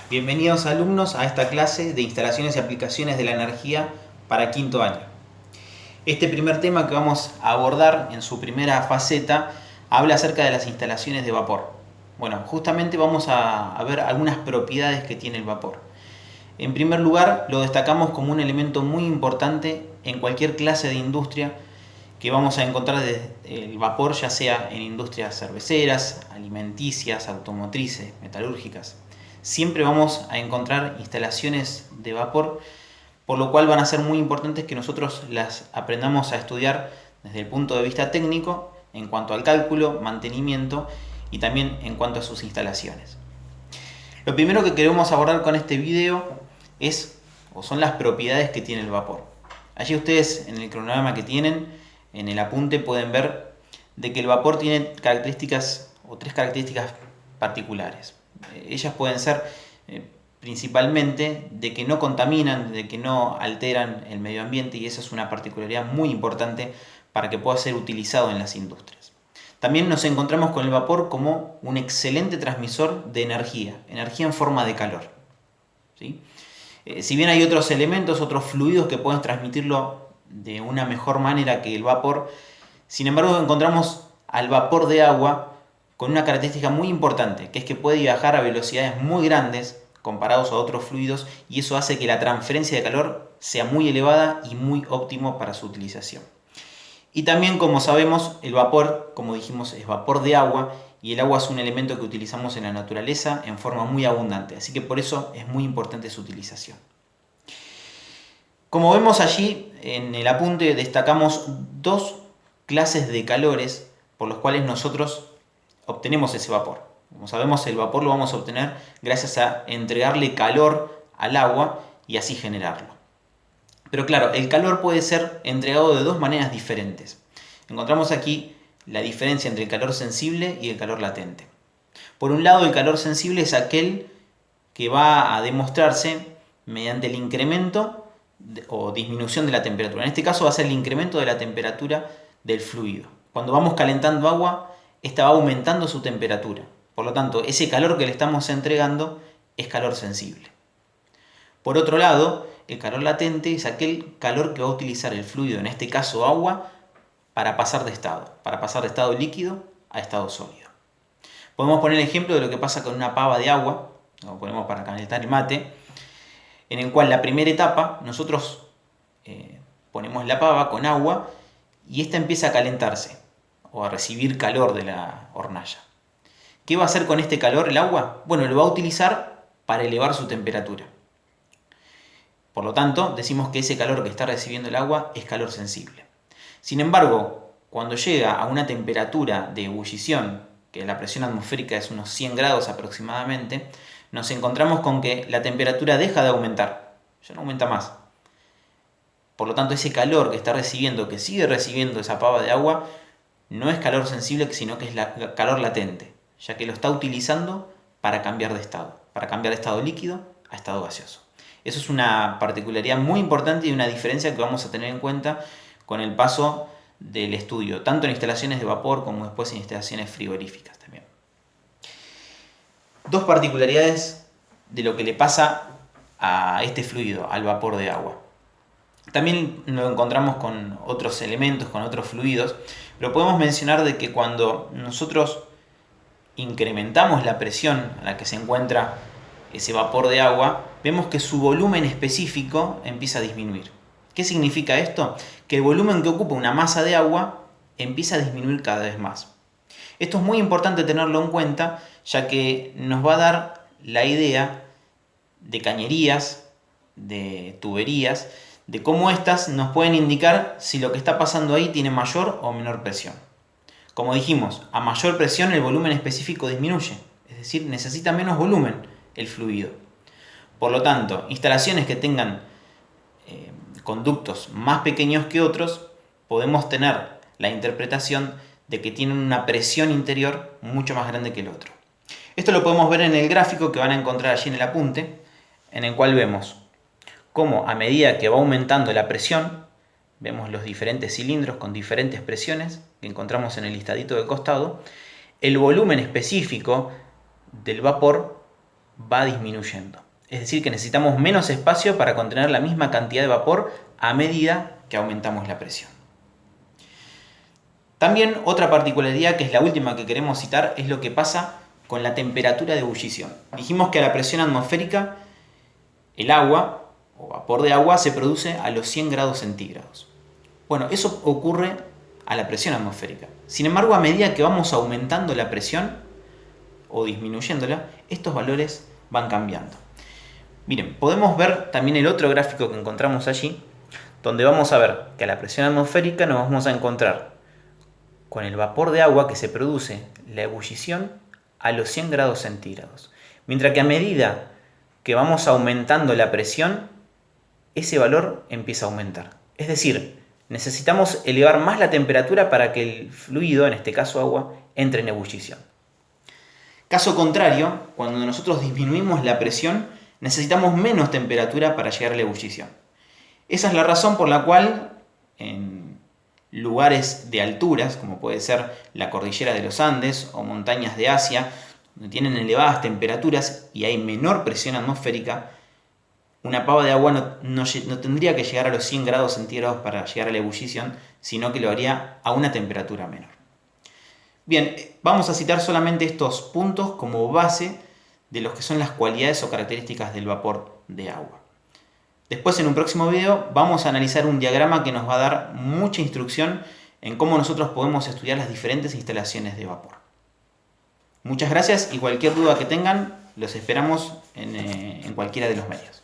Bienvenidos alumnos a esta clase de instalaciones y aplicaciones de la energía para quinto año. Este primer tema que vamos a abordar en su primera faceta habla acerca de las instalaciones de vapor. Bueno, justamente vamos a ver algunas propiedades que tiene el vapor. En primer lugar, lo destacamos como un elemento muy importante en cualquier clase de industria que vamos a encontrar el vapor, ya sea en industrias cerveceras, alimenticias, automotrices, metalúrgicas. Siempre vamos a encontrar instalaciones de vapor, por lo cual van a ser muy importantes que nosotros las aprendamos a estudiar desde el punto de vista técnico, en cuanto al cálculo, mantenimiento y también en cuanto a sus instalaciones. Lo primero que queremos abordar con este video son las propiedades que tiene el vapor. Allí ustedes en el cronograma que tienen, en el apunte, pueden ver de que el vapor tiene características o tres características particulares. Ellas pueden ser principalmente de que no contaminan, de que no alteran el medio ambiente, y esa es una particularidad muy importante para que pueda ser utilizado en las industrias. También nos encontramos con el vapor como un excelente transmisor de energía en forma de calor. ¿Sí? Si bien hay otros elementos, otros fluidos que pueden transmitirlo de una mejor manera que el vapor, sin embargo encontramos al vapor de agua con una característica muy importante, que es que puede viajar a velocidades muy grandes comparados a otros fluidos, y eso hace que la transferencia de calor sea muy elevada y muy óptimo para su utilización. Y también, como sabemos, el vapor, como dijimos, es vapor de agua, y el agua es un elemento que utilizamos en la naturaleza en forma muy abundante, así que por eso es muy importante su utilización. Como vemos allí en el apunte, destacamos dos clases de calores por los cuales nosotros obtenemos ese vapor. Como sabemos, el vapor lo vamos a obtener gracias a entregarle calor al agua y así generarlo. Pero claro, el calor puede ser entregado de dos maneras diferentes. Encontramos aquí la diferencia entre el calor sensible y el calor latente. Por un lado, el calor sensible es aquel que va a demostrarse mediante el incremento o disminución de la temperatura. En este caso va a ser el incremento de la temperatura del fluido. Cuando vamos calentando agua, esta va aumentando su temperatura. Por lo tanto, ese calor que le estamos entregando es calor sensible. Por otro lado, el calor latente es aquel calor que va a utilizar el fluido, en este caso agua, para pasar de estado líquido a estado sólido. Podemos poner el ejemplo de lo que pasa con una pava de agua, lo ponemos para calentar el mate, en el cual la primera etapa nosotros ponemos la pava con agua y esta empieza a calentarse o a recibir calor de la hornalla. ¿Qué va a hacer con este calor el agua? Bueno, lo va a utilizar para elevar su temperatura. Por lo tanto, decimos que ese calor que está recibiendo el agua es calor sensible. Sin embargo, cuando llega a una temperatura de ebullición, que la presión atmosférica es unos 100 grados aproximadamente, nos encontramos con que la temperatura deja de aumentar, ya no aumenta más. Por lo tanto, ese calor que está recibiendo, que sigue recibiendo esa pava de agua, no es calor sensible, sino que es calor latente, ya que lo está utilizando para cambiar de estado líquido a estado gaseoso. Eso es una particularidad muy importante y una diferencia que vamos a tener en cuenta con el paso del estudio, tanto en instalaciones de vapor como después en instalaciones frigoríficas también. Dos particularidades de lo que le pasa a este fluido, al vapor de agua. También lo encontramos con otros elementos, con otros fluidos, pero podemos mencionar de que cuando nosotros incrementamos la presión a la que se encuentra ese vapor de agua, vemos que su volumen específico empieza a disminuir. ¿Qué significa esto? Que el volumen que ocupa una masa de agua empieza a disminuir cada vez más. Esto es muy importante tenerlo en cuenta, ya que nos va a dar la idea de cañerías, de tuberías, de cómo éstas nos pueden indicar si lo que está pasando ahí tiene mayor o menor presión. Como dijimos, a mayor presión el volumen específico disminuye, es decir, necesita menos volumen el fluido. Por lo tanto, instalaciones que tengan conductos más pequeños que otros, podemos tener la interpretación de que tienen una presión interior mucho más grande que el otro. Esto lo podemos ver en el gráfico que van a encontrar allí en el apunte, en el cual vemos cómo a medida que va aumentando la presión, vemos los diferentes cilindros con diferentes presiones que encontramos en el listadito del costado, el volumen específico del vapor va disminuyendo. Es decir, que necesitamos menos espacio para contener la misma cantidad de vapor a medida que aumentamos la presión. También otra particularidad, que es la última que queremos citar, es lo que pasa con la temperatura de ebullición. Dijimos que a la presión atmosférica el agua o vapor de agua se produce a los 100 grados centígrados. Bueno, eso ocurre a la presión atmosférica. Sin embargo, a medida que vamos aumentando la presión o disminuyéndola, estos valores van cambiando. Miren, podemos ver también el otro gráfico que encontramos allí, donde vamos a ver que a la presión atmosférica nos vamos a encontrar con el vapor de agua que se produce la ebullición a los 100 grados centígrados. Mientras que a medida que vamos aumentando la presión, ese valor empieza a aumentar. Es decir, necesitamos elevar más la temperatura para que el fluido, en este caso agua, entre en ebullición. Caso contrario, cuando nosotros disminuimos la presión, necesitamos menos temperatura para llegar a la ebullición. Esa es la razón por la cual en lugares de alturas, como puede ser la cordillera de los Andes o montañas de Asia, donde tienen elevadas temperaturas y hay menor presión atmosférica, una pava de agua no tendría que llegar a los 100 grados centígrados para llegar a la ebullición, sino que lo haría a una temperatura menor. Bien, vamos a citar solamente estos puntos como base de lo que son las cualidades o características del vapor de agua. Después, en un próximo video, vamos a analizar un diagrama que nos va a dar mucha instrucción en cómo nosotros podemos estudiar las diferentes instalaciones de vapor. Muchas gracias y cualquier duda que tengan, los esperamos en cualquiera de los medios.